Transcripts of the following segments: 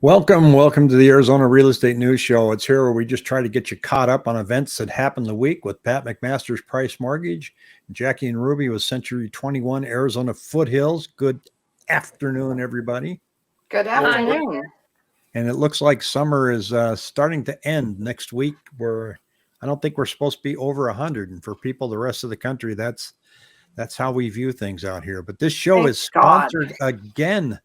Welcome to the Arizona Real Estate News Show. It's here where we just try to get you caught up on events that happened the week with Pat McMaster's Price Mortgage, Jackie and Ruby with Century 21 Arizona Foothills. Good afternoon, everybody. Good afternoon. And it looks like summer is starting to end next week. I don't think we're supposed to be over 100, and for people the rest of the country, that's how we view things out here. But this show is sponsored again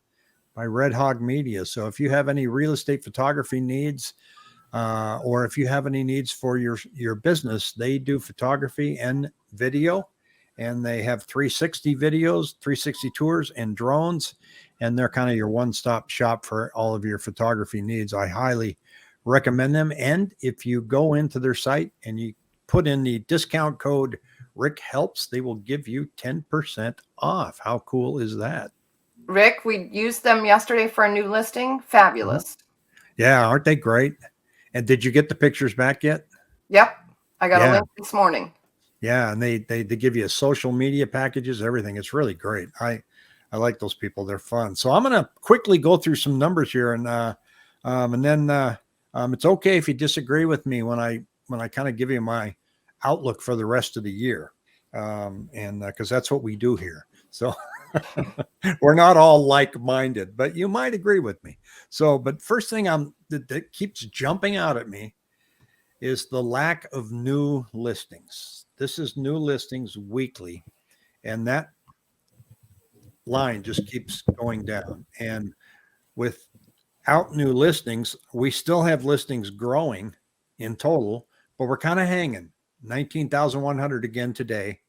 by Red Hog Media. So if you have any real estate photography needs, or if you have any needs for your business, they do photography and video, and they have 360 videos, 360 tours, and drones, and they're kind of your one-stop shop for all of your photography needs. I highly recommend them. And if you go into their site and you put in the discount code Rick Helps, they will give you 10% off. How cool is that? Rick, we used them yesterday for a new listing. Fabulous. Yeah, aren't they great? And did you get the pictures back yet? Yep. I got a link this morning. Yeah, and they give you social media packages, everything. It's really great. I like those people. They're fun. So I'm going to quickly go through some numbers here, and then it's okay if you disagree with me when I kind of give you my outlook for the rest of the year, and because that's what we do here. So we're not all like-minded, but you might agree with me. So, but first thing that keeps jumping out at me is the lack of new listings. This is new listings weekly, and that line just keeps going down. And without new listings, we still have listings growing in total, but we're kind of hanging 19,100 again today,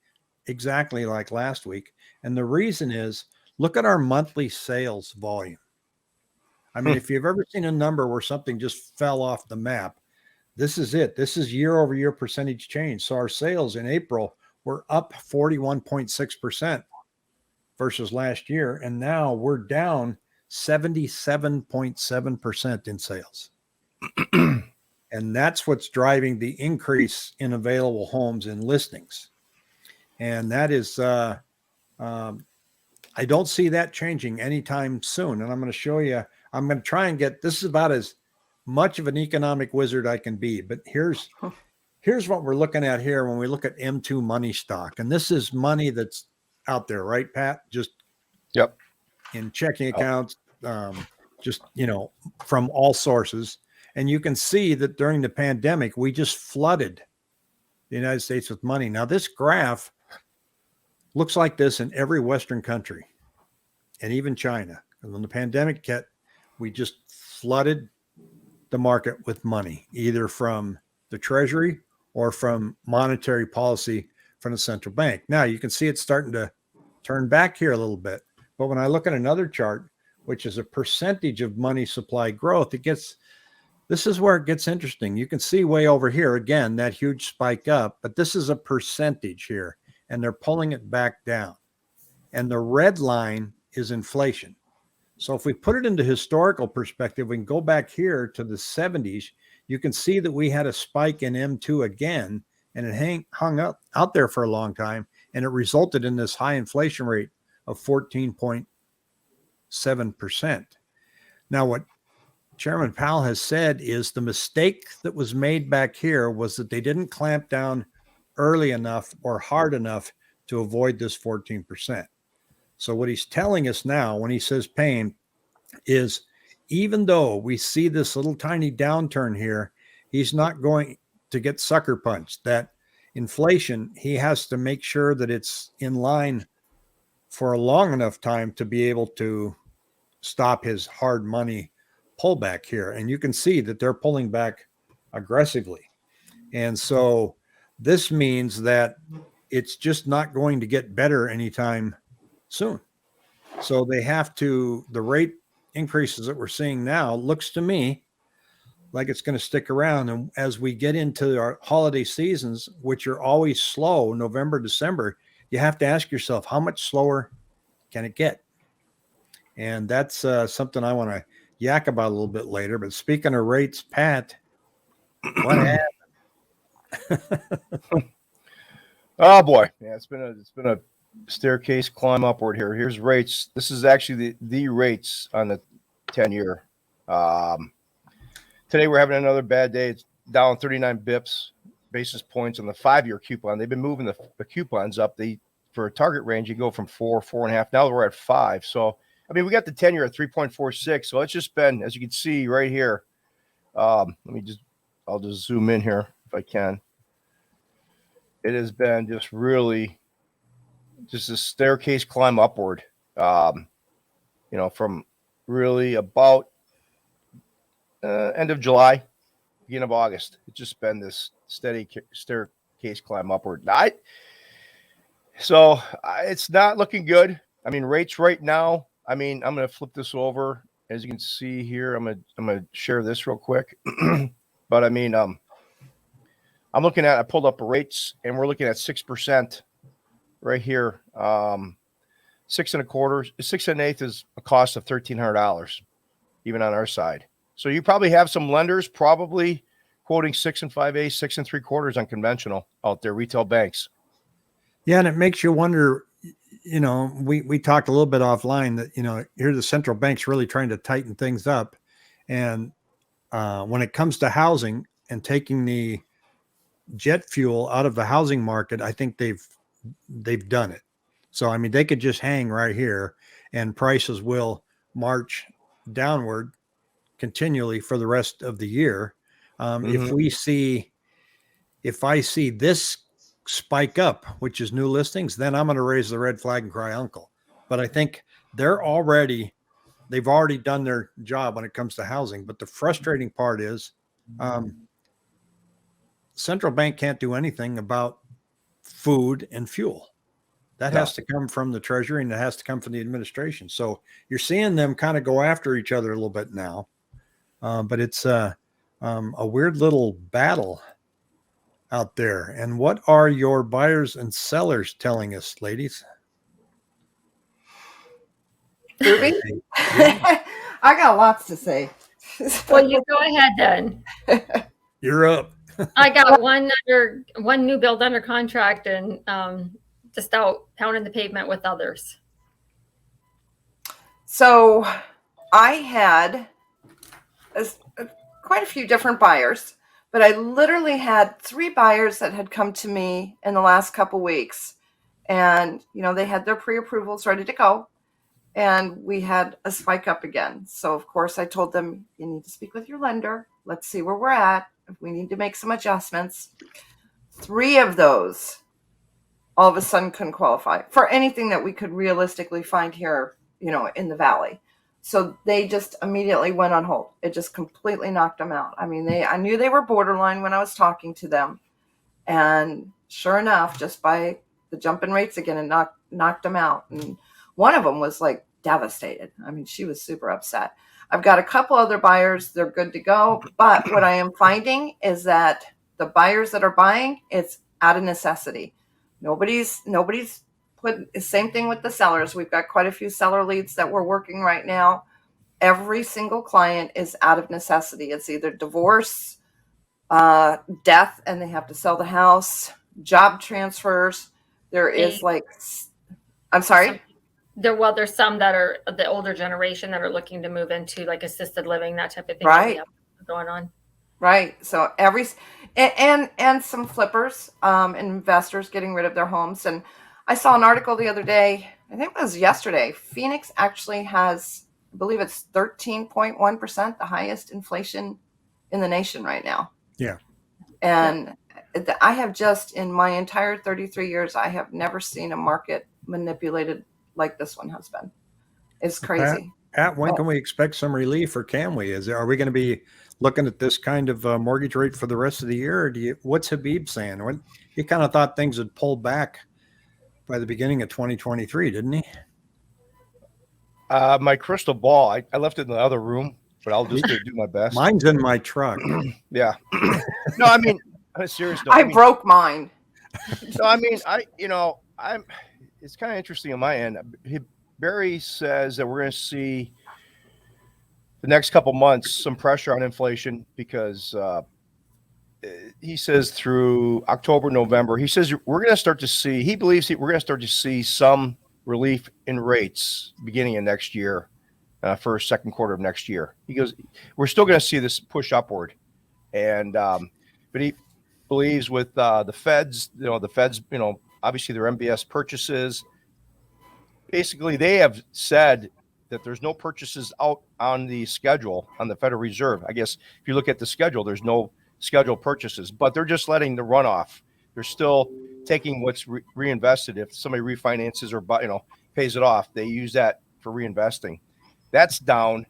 exactly like last week. And the reason is, look at our monthly sales volume. I mean, if you've ever seen a number where something just fell off the map, this is it. This is year over year percentage change. So our sales in April were up 41.6% versus last year. And now we're down 77.7% in sales. And that's what's driving the increase in available homes and listings. And that is, I don't see that changing anytime soon. And I'm going to show you, I'm going to try and this is about as much of an economic wizard I can be. But here's what we're looking at here when we look at M2 money stock. And this is money that's out there, right, Pat? Just in checking accounts, just, from all sources. And you can see that during the pandemic, we just flooded the United States with money. Now, this graph looks like this in every Western country and even China. And when the pandemic hit, we just flooded the market with money, either from the Treasury or from monetary policy from the central bank. Now you can see it's starting to turn back here a little bit. But when I look at another chart, which is a percentage of money supply growth, this is where it gets interesting. You can see way over here, again, that huge spike up, but this is a percentage here, and they're pulling it back down. And the red line is inflation. So if we put it into historical perspective, we can go back here to the 70s. You can see that we had a spike in M2 again, and it hung up out there for a long time, and it resulted in this high inflation rate of 14.7%. Now, what Chairman Powell has said is the mistake that was made back here was that they didn't clamp down early enough or hard enough to avoid this 14%. So what he's telling us now when he says pain is, even though we see this little tiny downturn here, he's not going to get sucker punched. That inflation, he has to make sure that it's in line for a long enough time to be able to stop his hard money pullback here. And you can see that they're pulling back aggressively. And so this means that it's just not going to get better anytime soon. So they have to, the rate increases that we're seeing now looks to me like it's going to stick around. And as we get into our holiday seasons, which are always slow, November, December, you have to ask yourself, how much slower can it get? And that's something I want to yak about a little bit later. But speaking of rates, Pat, what happened? Oh boy, yeah, it's been a staircase climb upward here. Here's rates. This is actually the rates on the 10-year. Today we're having another bad day. It's down 39 basis points on the 5-year coupon. They've been moving the coupons up. For a target range, you go from 4.5. Now we're at 5. So, I mean, we got the 10-year at 3.46. So it's just been, as you can see right here. I'll just zoom in here if I can. It has been just really just a staircase climb upward. From really about end of July, beginning of August. It's just been this steady staircase climb upward. It's not looking good. I mean, rates right now, I'm going to flip this over. As you can see here, I'm going to share this real quick. But I'm looking at, I pulled up rates, and we're looking at 6% right here. 6 1/4, 6 1/8 is a cost of $1,300, even on our side. So you probably have some lenders probably quoting 6 5/8, 6 3/4 on conventional out there, retail banks. Yeah, and it makes you wonder. We talked a little bit offline that here the central bank's really trying to tighten things up, and when it comes to housing and taking the jet fuel out of the housing market, I think they've done it. So, I mean, they could just hang right here and prices will march downward continually for the rest of the year. If I see this spike up, which is new listings, then I'm going to raise the red flag and cry uncle. But I think they've already done their job when it comes to housing. But the frustrating part is central bank can't do anything about food and fuel. That has to come from the Treasury, and it has to come from the administration. So you're seeing them kind of go after each other a little bit now. But it's a weird little battle out there. And what are your buyers and sellers telling us, ladies? Ruby? I got lots to say. Well, you go ahead then. You're up. I got one new build under contract, and just out pounding the pavement with others. So I had quite a few different buyers, but I literally had 3 buyers that had come to me in the last couple weeks, and they had their pre-approvals ready to go, and we had a spike up again. So of course I told them, you need to speak with your lender. Let's see where we're at. If we need to make some adjustments. 3 of those all of a sudden couldn't qualify for anything that we could realistically find here, in the valley. So they just immediately went on hold. It just completely knocked them out. I mean, I knew they were borderline when I was talking to them. And sure enough, just by the jump in rates again, it knocked them out. And one of them was like devastated. I mean, she was super upset. I've got a couple other buyers. They're good to go. But what I am finding is that the buyers that are buying, it's out of necessity. Nobody's put the same thing with the sellers. We've got quite a few seller leads that we're working right now. Every single client is out of necessity. It's either divorce, death, and they have to sell the house, job transfers. There is I'm sorry? There's some that are the older generation that are looking to move into like assisted living, that type of thing. Right. Going on. Right. So and some flippers, investors getting rid of their homes. And I saw an article the other day, I think it was yesterday. Phoenix actually has, I believe it's 13.1%, the highest inflation in the nation right now. Yeah. And I have just, in my entire 33 years, I have never seen a market manipulated like this one has been. It's crazy. Pat, when can we expect some relief, or can we? Are we going to be looking at this kind of mortgage rate for the rest of the year? Or what's Habib saying? He kind of thought things had pulled back by the beginning of 2023, didn't he? My crystal ball, I left it in the other room, but I'll just do my best. Mine's in my truck. Yeah. No, I mean, on a serious note, I broke mine. No, I mean, it's kind of interesting on my end. Barry says that we're going to see the next couple months some pressure on inflation because he says through October, November, he says we're going to start to see, we're going to start to see some relief in rates beginning of next year. for second quarter of next year. He goes, we're still going to see this push upward. And, but he believes with the Feds, obviously their MBS purchases, basically they have said that there's no purchases out on the schedule on the Federal Reserve. I guess if you look at the schedule, there's no scheduled purchases, but they're just letting the runoff. They're still taking what's reinvested. If somebody refinances or pays it off, they use that for reinvesting. That's down.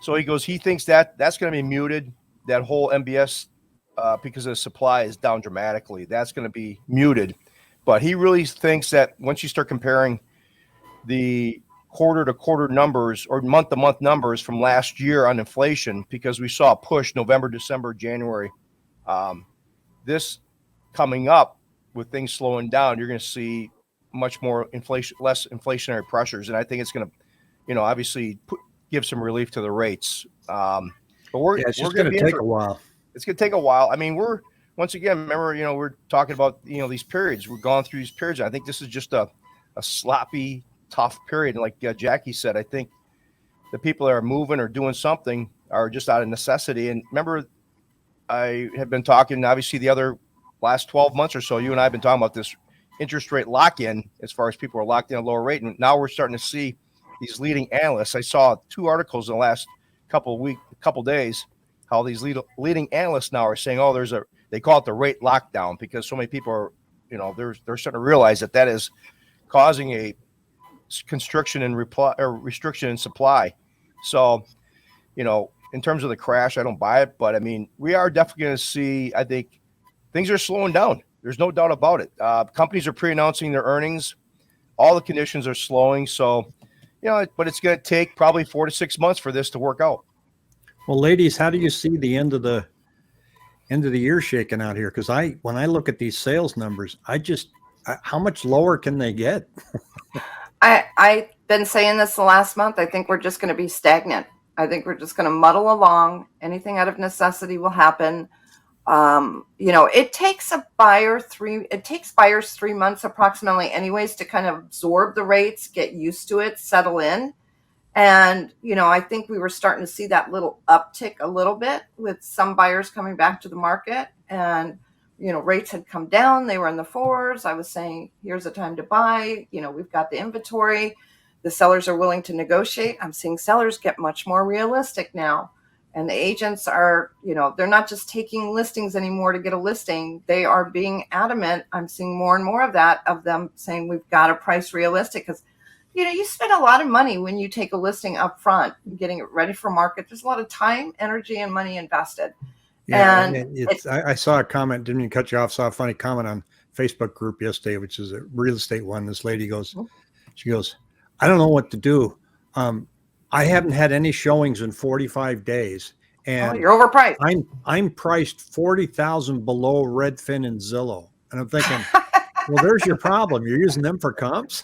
So he goes, he thinks that that's going to be muted. That whole MBS, because of the supply, is down dramatically. That's going to be muted. But he really thinks that once you start comparing the quarter to quarter numbers or month to month numbers from last year on inflation, because we saw a push November, December, January, this coming up with things slowing down, you're going to see much more less inflationary pressures. And I think it's going to, obviously give some relief to the rates. But it's just going to take a while. It's going to take a while. I mean, once again, remember, we're talking about, these periods. We're going through these periods. I think this is just a sloppy, tough period. And like Jackie said, I think the people that are moving or doing something are just out of necessity. And remember, I have been talking, obviously, the other last 12 months or so, you and I have been talking about this interest rate lock-in as far as people are locked in at a lower rate. And now we're starting to see these leading analysts. I saw 2 articles in the last couple days, how these leading analysts now are saying, they call it the rate lockdown, because so many people are, they're starting to realize that is causing a constriction and restriction in supply. So, in terms of the crash, I don't buy it, but I mean, we are definitely going to see, I think things are slowing down. There's no doubt about it. Companies are pre-announcing their earnings. All the conditions are slowing. So, but it's going to take probably 4 to 6 months for this to work out. Well, ladies, how do you see the end of the year shaking out here? Because when I look at these sales numbers, how much lower can they get? I've been saying this the last month. I think we're just going to be stagnant. I think we're just going to muddle along. Anything out of necessity will happen. It takes buyers 3 months approximately anyways to kind of absorb the rates, get used to it, settle in. And, I think we were starting to see that little uptick a little bit with some buyers coming back to the market, and, rates had come down. They were in the 4s. I was saying, here's the time to buy. We've got the inventory. The sellers are willing to negotiate. I'm seeing sellers get much more realistic now. And the agents are, they're not just taking listings anymore to get a listing. They are being adamant. I'm seeing more and more of that, of them saying we've got to price realistic, because, you spend a lot of money when you take a listing up front, getting it ready for market. There's a lot of time, energy, and money invested. Yeah, and I saw a comment, didn't even cut you off, saw a funny comment on Facebook group yesterday, which is a real estate one. This lady goes, I don't know what to do. I haven't had any showings in 45 days, and you're overpriced. I'm priced 40,000 below Redfin and Zillow, and I'm thinking, well, there's your problem. You're using them for comps.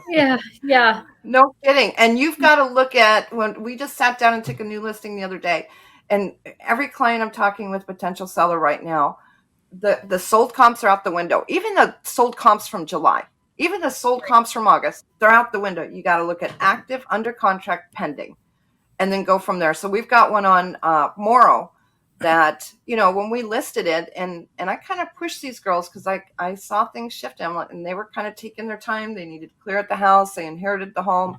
Yeah. No kidding. And you've got to look at, when we just sat down and took a new listing the other day, and every client I'm talking with, potential seller right now, the sold comps are out the window. Even the sold comps from July. Even the sold comps from August, they're out the window. You got to look at active, under contract, pending, and then go from there. So we've got one on Morrow that, when we listed it, and I kind of pushed these girls because I saw things shift, and they were kind of taking their time. They needed to clear out the house. They inherited the home.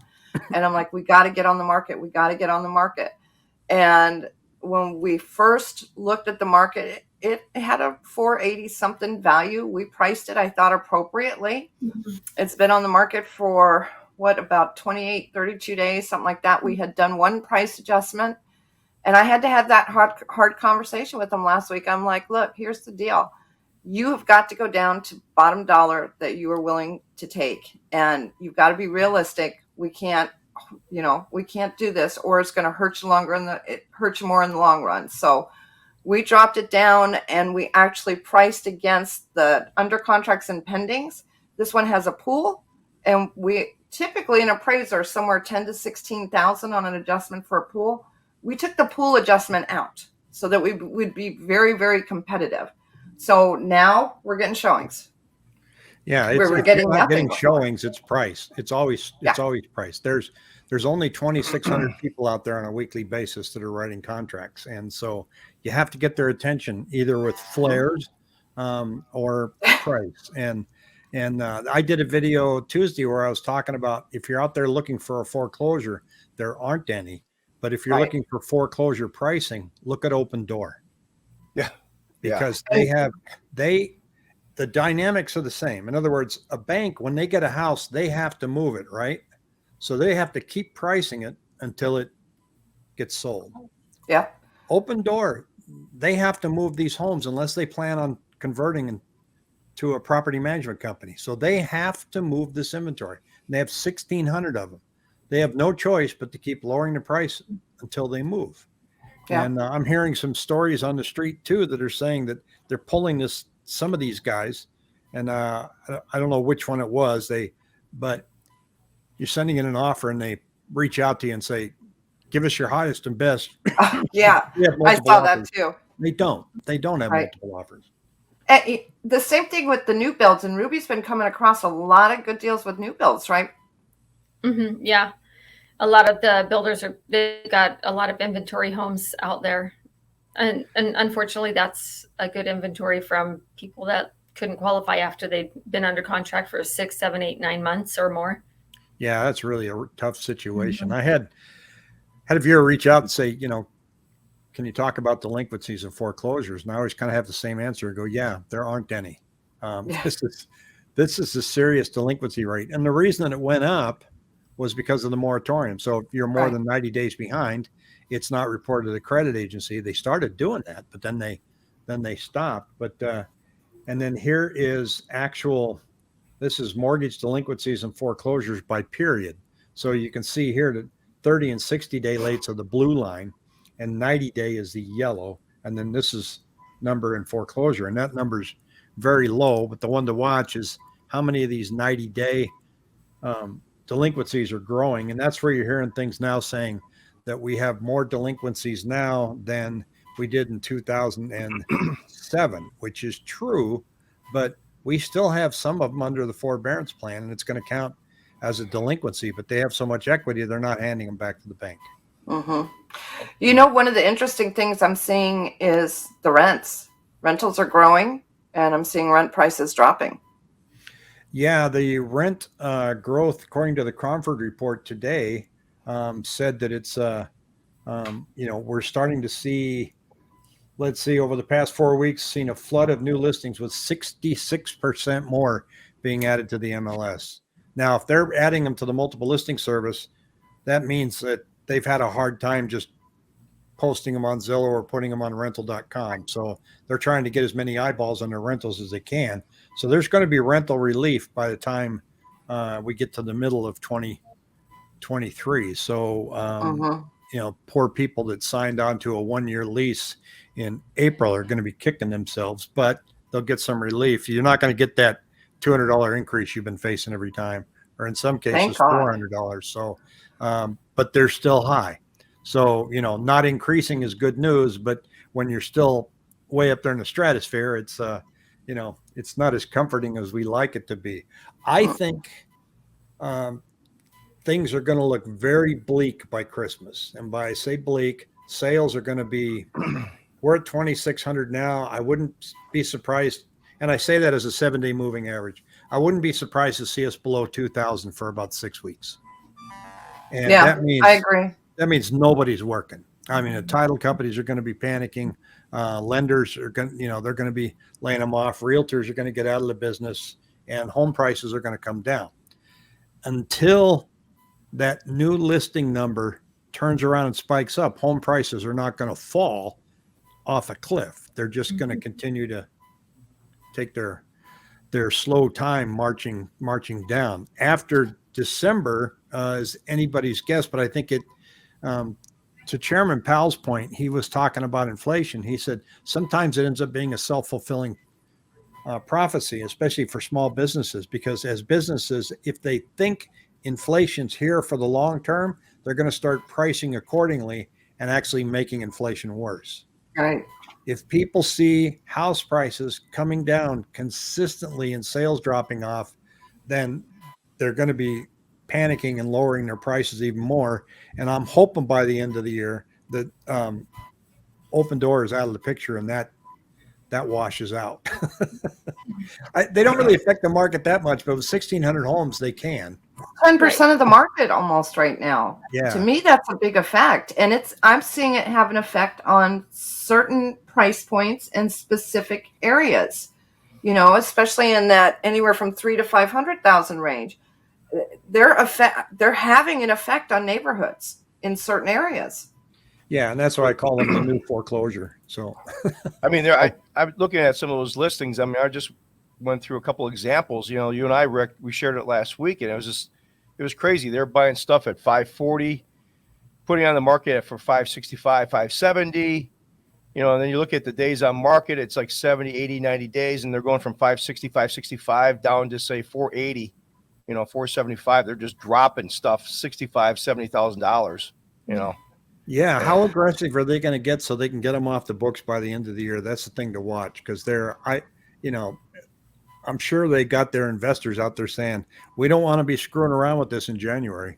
And I'm like, we got to get on the market. We got to get on the market. And when we first looked at the market, it had a 480 something value. We priced it, I thought, appropriately. Mm-hmm. It's been on the market for about 28, 32 days, something like that. We had done one price adjustment, and I had to have that hard conversation with them last week. I'm like, look, here's the deal. You have got to go down to bottom dollar that you are willing to take, and you've got to be realistic. We can't do this, or it's going to hurt you it hurts you more in the long run. So we dropped it down, and we actually priced against the under contracts and pendings. This one has a pool, and we typically, an appraiser, somewhere 10 to 16,000 on an adjustment for a pool. We took the pool adjustment out so that we would be very, very competitive. So now we're getting showings. Yeah, we're getting not getting showings. It's price. It's always price. There's there's only 2,600 people out there on a weekly basis that are writing contracts. And so you have to get their attention either with flares or price. And I did a video Tuesday where I was talking about if you're out there looking for a foreclosure, there aren't any. But if you're Right. looking for foreclosure pricing, look at Open Door. Yeah. Because the dynamics are the same. In other words, a bank, when they get a house, they have to move it, right? So they have to keep pricing it until it gets sold. Yeah. Open Door, they have to move these homes unless they plan on converting to a property management company. So they have to move this inventory. And they have 1,600 of them. They have no choice but to keep lowering the price until they move. Yeah. And I'm hearing some stories on the street too that are saying that they're pulling some of these guys, and I don't know which one it was. But you're sending in an offer and they reach out to you and say, "Give us your highest and best." Yeah. I saw that too. They don't have Right. multiple offers. The same thing with the new builds, and Ruby's been coming across a lot of good deals with new builds, right? Yeah. A lot of the builders they got a lot of inventory homes out there. And unfortunately, that's a good inventory from people that couldn't qualify after they'd been under contract for 6, 7, 8, 9 months or more. Yeah, that's really a tough situation. I had a viewer reach out and say, can you talk about delinquencies and foreclosures? And I always kind of have the same answer and go, yeah, there aren't any. Yeah. This is a serious delinquency rate. And the reason that it went up was because of the moratorium. So if you're more Right. than 90 days behind, it's not reported to the credit agency. They started doing that, but then they stopped. But and then here is this is mortgage delinquencies and foreclosures by period. So you can see here that 30 and 60-day lates are the blue line, and 90-day is the yellow. And then this is number in foreclosure, and that number's very low. But the one to watch is how many of these 90-day delinquencies are growing. And that's where you're hearing things now saying that we have more delinquencies now than we did in 2007, which is true, but we still have some of them under the forbearance plan, and it's going to count as a delinquency, but they have so much equity, they're not handing them back to the bank. Mm-hmm. One of the interesting things I'm seeing is the rents. Rentals are growing, and I'm seeing rent prices dropping. Yeah, the rent growth, according to the Cromford report today, said that it's, we're starting to see, let's see, over the past 4 weeks, seen a flood of new listings with 66% more being added to the MLS. Now, if they're adding them to the multiple listing service, that means that they've had a hard time just posting them on Zillow or putting them on rental.com. So they're trying to get as many eyeballs on their rentals as they can. So there's going to be rental relief by the time we get to the middle of 2023. So, poor people that signed on to a 1-year lease in April are going to be kicking themselves, but they'll get some relief. You're not going to get that $200 increase you've been facing every time, or in some cases $400. So, but they're still high. So, not increasing is good news, but when you're still way up there in the stratosphere, it's, it's not as comforting as we like it to be. I think things are going to look very bleak by Christmas. And by I say bleak, sales are going to be, we're at 2,600 now. I wouldn't be surprised. And I say that as a 7-day moving average. I wouldn't be surprised to see us below 2,000 for about 6 weeks. And that means, I agree. That means nobody's working. I mean, the title companies are going to be panicking. Lenders are going, they're going to be laying them off. Realtors are going to get out of the business, and home prices are going to come down. Until that new listing number turns around and spikes up, home prices are not going to fall off a cliff. They're just going to continue to take their slow time marching down. After December is anybody's guess, but I think it, to Chairman Powell's point, he was talking about inflation. He said sometimes it ends up being a self-fulfilling prophecy, especially for small businesses, because as businesses, if they think inflation's here for the long term, they're going to start pricing accordingly and actually making inflation worse. Right. If people see house prices coming down consistently and sales dropping off, then they're going to be panicking and lowering their prices even more. And I'm hoping by the end of the year that Open Door is out of the picture and that washes out. They don't really affect the market that much, but with 1,600 homes, they can. 10% of the market almost right now. Yeah. To me, that's a big effect. And I'm seeing it have an effect on certain price points in specific areas, especially in that anywhere from 300,000 to 500,000 range. They're having an effect on neighborhoods in certain areas. Yeah, and that's why I call them the new foreclosure. So, I mean, I'm looking at some of those listings. I mean, I just went through a couple of examples. You and I, Rick, we shared it last week, and it was crazy. They're buying stuff at 540, putting it on the market for 565, 570. And then you look at the days on market, it's like 70, 80, 90 days, and they're going from 560, 565 down to say 480, 475. They're just dropping stuff, $65,000, $70,000, Yeah, how aggressive are they going to get so they can get them off the books by the end of the year? That's the thing to watch, because I'm sure they got their investors out there saying, we don't want to be screwing around with this in January.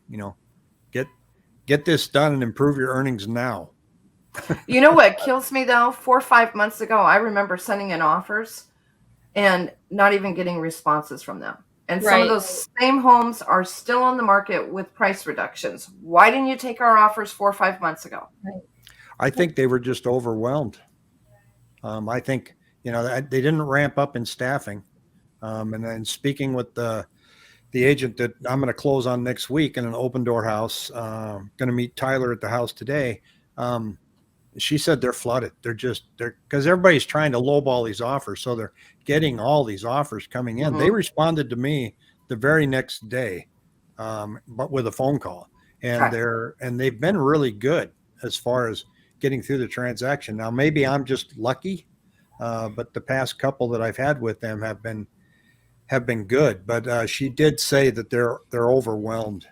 Get this done and improve your earnings now. You know what kills me though? 4 or 5 months ago, I remember sending in offers and not even getting responses from them. And some of those same homes are still on the market with price reductions. Why didn't you take our offers 4 or 5 months ago? I think they were just overwhelmed. I think, they didn't ramp up in staffing. And then speaking with the agent that I'm going to close on next week in an Open Door house, going to meet Tyler at the house today. She said they're flooded. They're because everybody's trying to lowball these offers. So they're getting all these offers coming in. Mm-hmm. They responded to me the very next day, but with a phone call, and they've been really good as far as getting through the transaction. Now, maybe I'm just lucky, but the past couple that I've had with them have been good. But she did say that they're overwhelmed.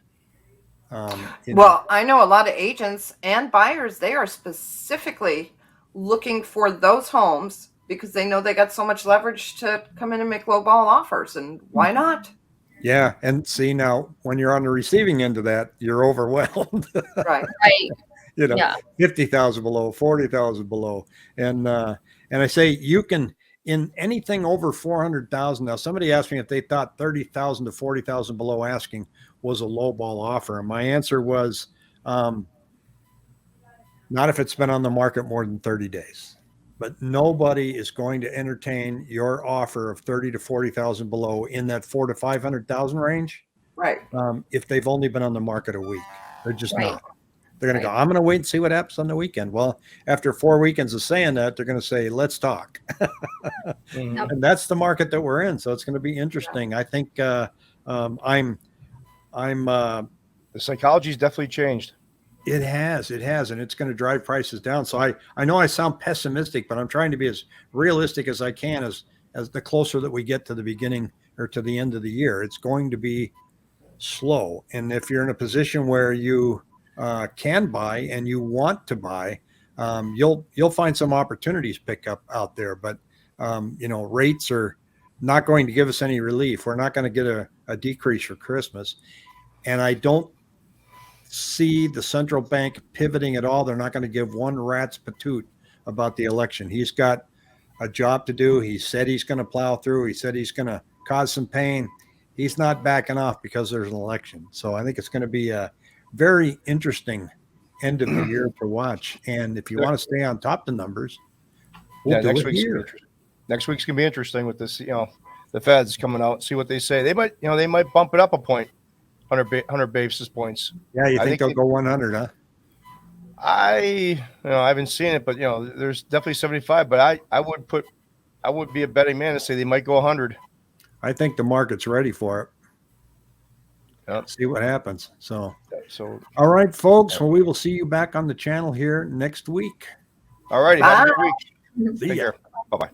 Well, I know a lot of agents and buyers, they are specifically looking for those homes because they know they got so much leverage to come in and make lowball offers, and why not? Yeah, and see, now when you're on the receiving end of that, you're overwhelmed. Right. 50,000 below, 40,000 below, and I say you can in anything over 400,000. Now, somebody asked me if they thought 30,000 to 40,000 below asking was a lowball offer, and my answer was not if it's been on the market more than 30 days. But nobody is going to entertain your offer of 30 to 40,000 below in that 400 to 500,000 range, right? If they've only been on the market a week, they're just not. They're going to go, I'm going to wait and see what happens on the weekend. Well, after 4 weekends of saying that, they're going to say, let's talk. And that's the market that we're in. So it's going to be interesting. I think the psychology's definitely changed. It has, and it's going to drive prices down. So I know I sound pessimistic, but I'm trying to be as realistic as I can as the closer that we get to the beginning or to the end of the year. It's going to be slow. And if you're in a position where you can buy and you want to buy, you'll find some opportunities pick up out there. But rates are not going to give us any relief. We're not going to get a decrease for Christmas, and I don't see the central bank pivoting at all. They're not going to give one rat's patoot about the election. He's got a job to do. He said he's going to plow through. He said he's going to cause some pain. He's not backing off because there's an election. So I think it's going to be a very interesting end of the year to watch. And if you want to stay on top of the numbers, next week's going to be interesting with this, the Feds coming out, see what they say. They might bump it up a point. 100 basis points. Yeah, you think they'll go 100, huh? I haven't seen it, but there's definitely 75. But I would be a betting man to say they might go 100. I think the market's ready for it. Yep. See what happens. So all right, folks. Well, we will see you back on the channel here next week. All righty. Have a good week. See ya. Bye bye.